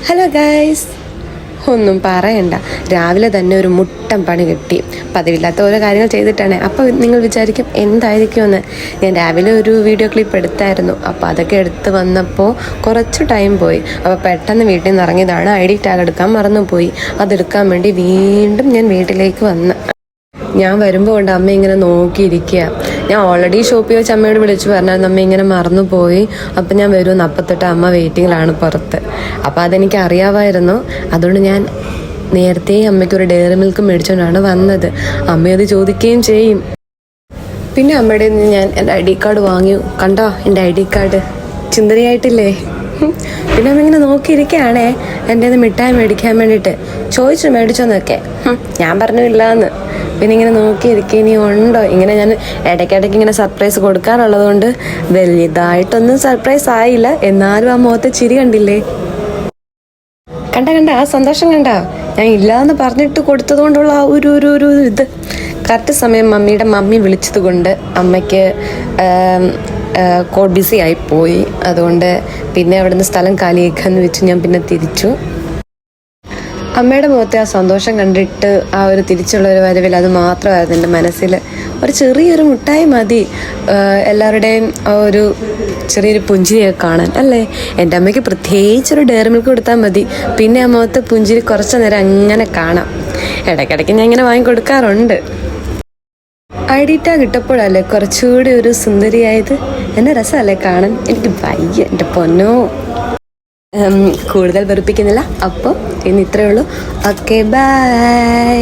Hello guys, ഒന്നും പറയണ്ട. രാവിലെ തന്നെ ഒരു മുട്ടൻ പണി കിട്ടി. പതിവില്ലാത്ത ഓരോ കാര്യങ്ങൾ ചെയ്തിട്ടാണ്. അപ്പോൾ നിങ്ങൾ വിചാരിക്കും എന്തായിരിക്കുമെന്ന്. ഞാൻ രാവിലെ ഒരു വീഡിയോ ക്ലിപ്പ് എടുത്തായിരുന്നു. അപ്പോൾ അതൊക്കെ എടുത്ത് വന്നപ്പോൾ കുറച്ച് ടൈം പോയി. അപ്പോൾ പെട്ടെന്ന് വീട്ടിൽ നിന്ന് ഇറങ്ങിയതാണ്. ID ടാഗ് എടുക്കാൻ മറന്നുപോയി. അതെടുക്കാൻ വേണ്ടി വീണ്ടും ഞാൻ വീട്ടിലേക്ക് വന്ന് ഞാൻ വരുമ്പോൾ കൊണ്ട് അമ്മ ഇങ്ങനെ നോക്കിയിരിക്കുക. ഞാൻ ഓൾറെഡി ഷോപ്പിൽ വെച്ച് അമ്മയോട് വിളിച്ചു പറഞ്ഞായിരുന്നു അമ്മ ഇങ്ങനെ മറന്നുപോയി, അപ്പം ഞാൻ വരുമെന്ന്. അപ്പത്തൊട്ട് അമ്മ വെയിറ്റിങ്ങിലാണ് പുറത്ത്. അപ്പോൾ അതെനിക്ക് അറിയാമായിരുന്നു. അതുകൊണ്ട് ഞാൻ നേരത്തെ അമ്മയ്ക്കൊരു ഡയറി മിൽക്ക് മേടിച്ചുകൊണ്ടാണ് വന്നത്. അമ്മയത് ചോദിക്കുകയും ചെയ്യും. പിന്നെ അമ്മയുടെ നിന്ന് ഞാൻ എൻ്റെ ID കാർഡ് വാങ്ങി. കണ്ടോ എൻ്റെ ID കാർഡ് ചിന്തനയായിട്ടില്ലേ? പിന്നെ അമ്മ ഇങ്ങനെ നോക്കിയിരിക്കുകയാണേ എൻ്റെ നിന്ന് മിഠായി മേടിക്കാൻ വേണ്ടിയിട്ട്. ചോദിച്ചു മേടിച്ചോന്നൊക്കെ ഞാൻ പറഞ്ഞില്ലാന്ന്. പിന്നെ ഇങ്ങനെ നോക്കിയിരിക്കുക ഇനി ഉണ്ടോ. ഇങ്ങനെ ഞാൻ ഇടയ്ക്കിടയ്ക്ക് ഇങ്ങനെ സർപ്രൈസ് കൊടുക്കാറുള്ളത് കൊണ്ട് വലിയതായിട്ടൊന്നും സർപ്രൈസ് ആയില്ല. എന്നാലും ആ മുഖത്തെ ചിരി കണ്ടില്ലേ? കണ്ട ആ സന്തോഷം കണ്ട. ഞാൻ ഇല്ലാന്ന് പറഞ്ഞിട്ട് കൊടുത്തത് കൊണ്ടുള്ള ആ ഒരു ഇത്. കറക്റ്റ് സമയം മമ്മിയുടെ മമ്മി വിളിച്ചത് കൊണ്ട് അമ്മയ്ക്ക് കോഡ് ബിസി ആയിപ്പോയി. അതുകൊണ്ട് പിന്നെ അവിടെ നിന്ന് സ്ഥലം കാലിയാക്കാന്ന് വെച്ച് ഞാൻ പിന്നെ തിരിച്ചു. അമ്മയുടെ മുഖത്തെ ആ സന്തോഷം കണ്ടിട്ട് ആ ഒരു തിരിച്ചുള്ളൊരു വരവിൽ അത് മാത്രമായിരുന്നു എൻ്റെ മനസ്സിൽ. ഒരു ചെറിയൊരു മുട്ടായി മതി എല്ലാവരുടെയും ആ ഒരു ചെറിയൊരു പുഞ്ചിരിയൊക്കെ കാണാൻ, അല്ലേ? എൻ്റെ അമ്മയ്ക്ക് പ്രത്യേകിച്ചൊരു ഡയറി മിൽക്ക് കൊടുത്താൽ മതി. പിന്നെ ആ മുഖത്തെ പുഞ്ചിരി കുറച്ച് നേരം അങ്ങനെ കാണാം. ഇടയ്ക്കിടയ്ക്ക് ഞാൻ ഇങ്ങനെ വാങ്ങിക്കൊടുക്കാറുണ്ട്. ID ടാഗ് ഇട്ടപ്പോഴല്ലേ കുറച്ചുകൂടി ഒരു സുന്ദരിയായത്. എന്നെ രസമല്ലേ കാണാൻ? എനിക്ക് വയ്യ എൻ്റെ പൊന്നോ. കൂടുതൽ വെറുപ്പിക്കുന്നില്ല. അപ്പോൾ ഇന്ന് ഇത്രയേ ഉള്ളൂ. Okay, by.